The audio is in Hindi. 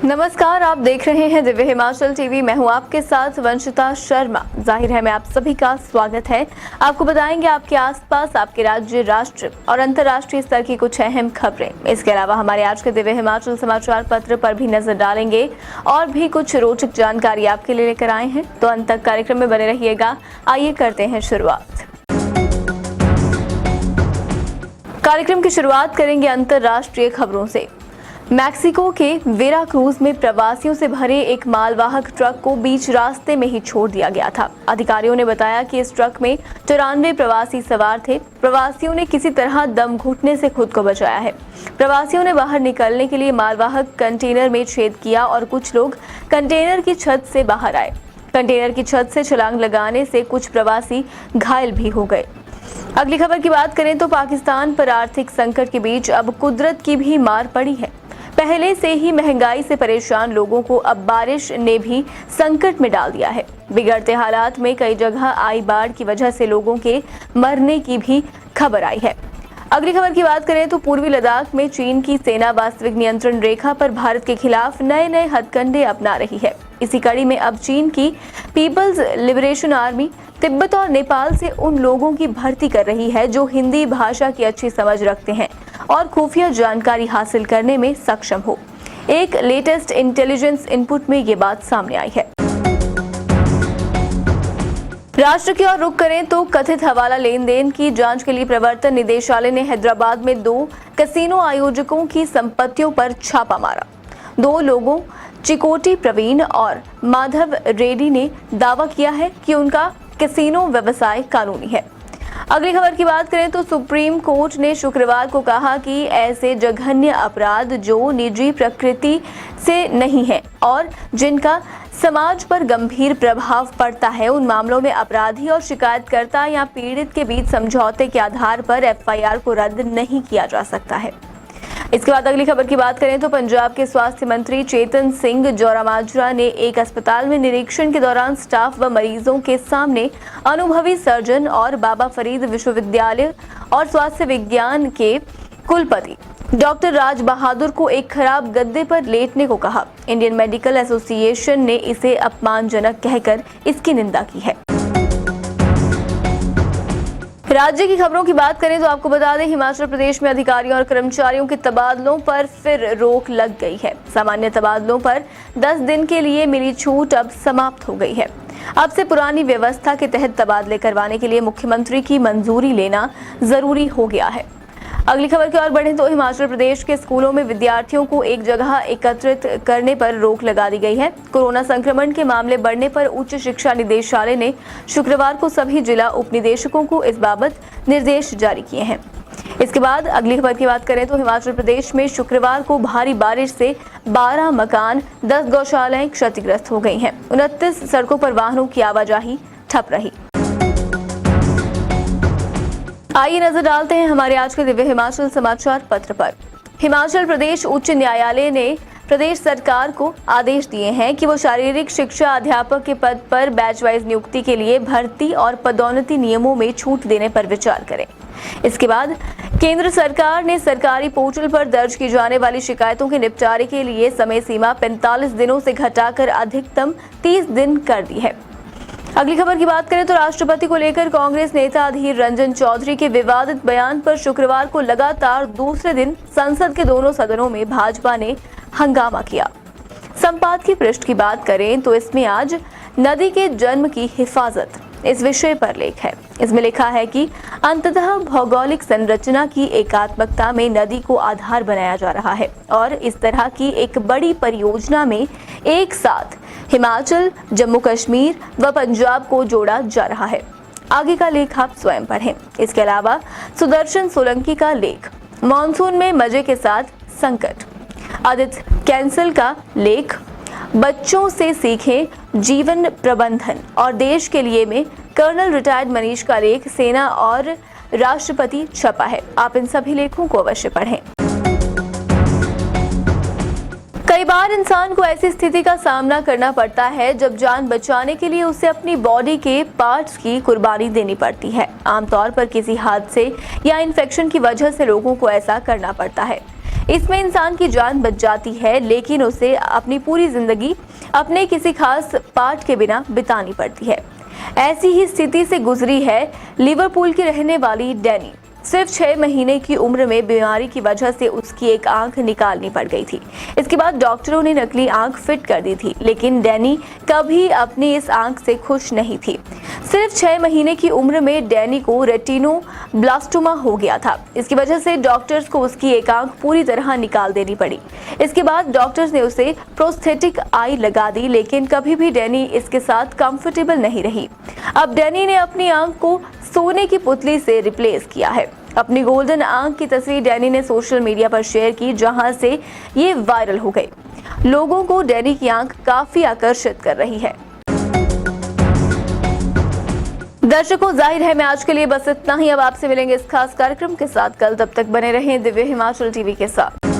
नमस्कार, आप देख रहे हैं दिव्य हिमाचल टीवी। मैं हूं आपके साथ वंशिता शर्मा। जाहिर है मैं आप सभी का स्वागत है। आपको बताएंगे आपके आसपास, आपके राज्य, राष्ट्र और अंतर्राष्ट्रीय स्तर की कुछ अहम खबरें। इसके अलावा हमारे आज के दिव्य हिमाचल समाचार पत्र पर भी नजर डालेंगे और भी कुछ रोचक जानकारी आपके लिए लेकर आए हैं। तो अंत तक कार्यक्रम में बने रहिएगा। आइए करते हैं शुरुआत। कार्यक्रम की शुरुआत करेंगे अंतर्राष्ट्रीय खबरों से। मैक्सिको के वेराक्रूज में प्रवासियों से भरे एक मालवाहक ट्रक को बीच रास्ते में ही छोड़ दिया गया था। अधिकारियों ने बताया कि इस ट्रक में 94 प्रवासी सवार थे। प्रवासियों ने किसी तरह दम घुटने से खुद को बचाया है। प्रवासियों ने बाहर निकलने के लिए मालवाहक कंटेनर में छेद किया और कुछ लोग कंटेनर की छत से बाहर आए। कंटेनर की छत से छलांग लगाने से कुछ प्रवासी घायल भी हो गए। अगली खबर की बात करें तो पाकिस्तान पर आर्थिक संकट के बीच अब कुदरत की भी मार पड़ी है। पहले से ही महंगाई से परेशान लोगों को अब बारिश ने भी संकट में डाल दिया है। बिगड़ते हालात में कई जगह आई बाढ़ की वजह से लोगों के मरने की भी खबर आई है। अगली खबर की बात करें तो पूर्वी लद्दाख में चीन की सेना वास्तविक नियंत्रण रेखा पर भारत के खिलाफ नए हथकंडे अपना रही है। इसी कड़ी में अब चीन की पीपल्स लिबरेशन आर्मी तिब्बत और नेपाल से उन लोगों की भर्ती कर रही है जो हिंदी भाषा की अच्छी समझ रखते हैं और खुफिया जानकारी हासिल करने में सक्षम हो। एक लेटेस्ट इंटेलिजेंस इनपुट में ये बात सामने आई है। राष्ट्र की ओर रुख करें तो कथित हवाला लेन देन की जांच के लिए प्रवर्तन निदेशालय ने हैदराबाद में 2 कैसीनो आयोजकों की संपत्तियों पर छापा मारा। 2 लोगों चिकोटी प्रवीण और माधव रेड्डी ने दावा किया है कि उनका कैसीनो व्यवसाय कानूनी है। अगली खबर की बात करें तो सुप्रीम कोर्ट ने शुक्रवार को कहा कि ऐसे जघन्य अपराध जो निजी प्रकृति से नहीं है और जिनका समाज पर गंभीर प्रभाव पड़ता है, उन मामलों में अपराधी और शिकायतकर्ता या पीड़ित के बीच समझौते के आधार पर एफआईआर को रद्द नहीं किया जा सकता है। इसके बाद अगली खबर की बात करें तो पंजाब के स्वास्थ्य मंत्री चेतन सिंह जोरामाजरा ने एक अस्पताल में निरीक्षण के दौरान स्टाफ व मरीजों के सामने अनुभवी सर्जन और बाबा फरीद विश्वविद्यालय और स्वास्थ्य विज्ञान के कुलपति डॉक्टर राज बहादुर को एक खराब गद्दे पर लेटने को कहा। इंडियन मेडिकल एसोसिएशन ने इसे अपमानजनक कहकर इसकी निंदा की है। राज्य की खबरों की बात करें तो आपको बता दें, हिमाचल प्रदेश में अधिकारियों और कर्मचारियों के तबादलों पर फिर रोक लग गई है। सामान्य तबादलों पर 10 दिन के लिए मिली छूट अब समाप्त हो गई है। अब से पुरानी व्यवस्था के तहत तबादले करवाने के लिए मुख्यमंत्री की मंजूरी लेना जरूरी हो गया है। अगली खबर की ओर बढ़ें तो हिमाचल प्रदेश के स्कूलों में विद्यार्थियों को एक जगह एकत्रित करने पर रोक लगा दी गई है। कोरोना संक्रमण के मामले बढ़ने पर उच्च शिक्षा निदेशालय ने शुक्रवार को सभी जिला उपनिदेशकों को इस बाबत निर्देश जारी किए हैं। इसके बाद अगली खबर की बात करें तो हिमाचल प्रदेश में शुक्रवार को भारी बारिश से 12 मकान, 10 गौशालाएं क्षतिग्रस्त हो गई हैं। 29 सड़कों पर वाहनों की आवाजाही ठप रही। आइए नजर डालते हैं हमारे आज के दिव्य हिमाचल समाचार पत्र पर। हिमाचल प्रदेश उच्च न्यायालय ने प्रदेश सरकार को आदेश दिए हैं कि वो शारीरिक शिक्षा अध्यापक के पद पर बैच वाइज नियुक्ति के लिए भर्ती और पदोन्नति नियमों में छूट देने पर विचार करें। इसके बाद केंद्र सरकार ने सरकारी पोर्टल पर दर्ज की जाने वाली शिकायतों के निपटारे के लिए समय सीमा 45 दिनों से घटाकर अधिकतम 30 दिन कर दी है। अगली खबर की बात करें तो राष्ट्रपति को लेकर कांग्रेस नेता अधीर रंजन चौधरी के विवादित बयान पर शुक्रवार को लगातार दूसरे दिन संसद के दोनों सदनों में भाजपा ने हंगामा किया। संपादकीय पृष्ठ की बात करें तो इसमें आज नदी के जन्म की हिफाजत इस विषय पर लेख है। इसमें लिखा है कि अंततः भौगोलिक संरचना की एकात्मकता में नदी को आधार बनाया जा रहा है और इस तरह की एक बड़ी परियोजना में एक साथ हिमाचल, जम्मू कश्मीर व पंजाब को जोड़ा जा रहा है। आगे का लेख आप स्वयं पढ़ें। इसके अलावा सुदर्शन सोलंकी का लेख, मॉनसून में मजे के साथ संकट, आदित्य कैंसल का लेख, बच्चों से सीखें जीवन प्रबंधन और देश के लिए में कर्नल रिटायर्ड मनीष का लेख सेना और राष्ट्रपति छपा है। आप इन सभी लेखों को अवश्य पढ़ें। कई बार इंसान को ऐसी स्थिति का सामना करना पड़ता है जब जान बचाने के लिए उसे अपनी बॉडी के पार्ट्स की कुर्बानी देनी पड़ती है। आमतौर पर किसी हादसे या इन्फेक्शन की वजह से लोगों को ऐसा करना पड़ता है। इसमें इंसान की जान बच जाती है, लेकिन उसे अपनी पूरी जिंदगी अपने किसी खास पार्ट के बिना बितानी पड़ती है। ऐसी ही स्थिति से गुजरी है लिवरपूल की रहने वाली डैनी। सिर्फ 6 महीने की उम्र में बीमारी की वजह से उसकी एक आंख निकालनी पड़ गई थी। इसके बाद डॉक्टरों ने नकली आंख फिट कर दी थी, लेकिन डैनी कभी अपनी इस आंख से खुश नहीं थी। सिर्फ 6 महीने की उम्र में डैनी को रेटिनोब्लास्टोमा हो गया था। इसकी वजह से डॉक्टर्स को उसकी एक आंख पूरी तरह निकाल देनी पड़ी। इसके बाद डॉक्टर्स ने उसे प्रोस्थेटिक आई लगा दी, लेकिन कभी भी डैनी इसके साथ कंफर्टेबल नहीं रही। अब डैनी ने अपनी आंख को सोने की पुतली से रिप्लेस किया है। अपनी गोल्डन आंख की तस्वीर डैनी ने सोशल मीडिया पर शेयर की, जहां से ये वायरल हो गई। लोगों को डैनी की आंख काफी आकर्षित कर रही है। दर्शकों, जाहिर है मैं आज के लिए बस इतना ही। अब आपसे मिलेंगे इस खास कार्यक्रम के साथ कल। तब तक बने रहें दिव्य हिमाचल टीवी के साथ।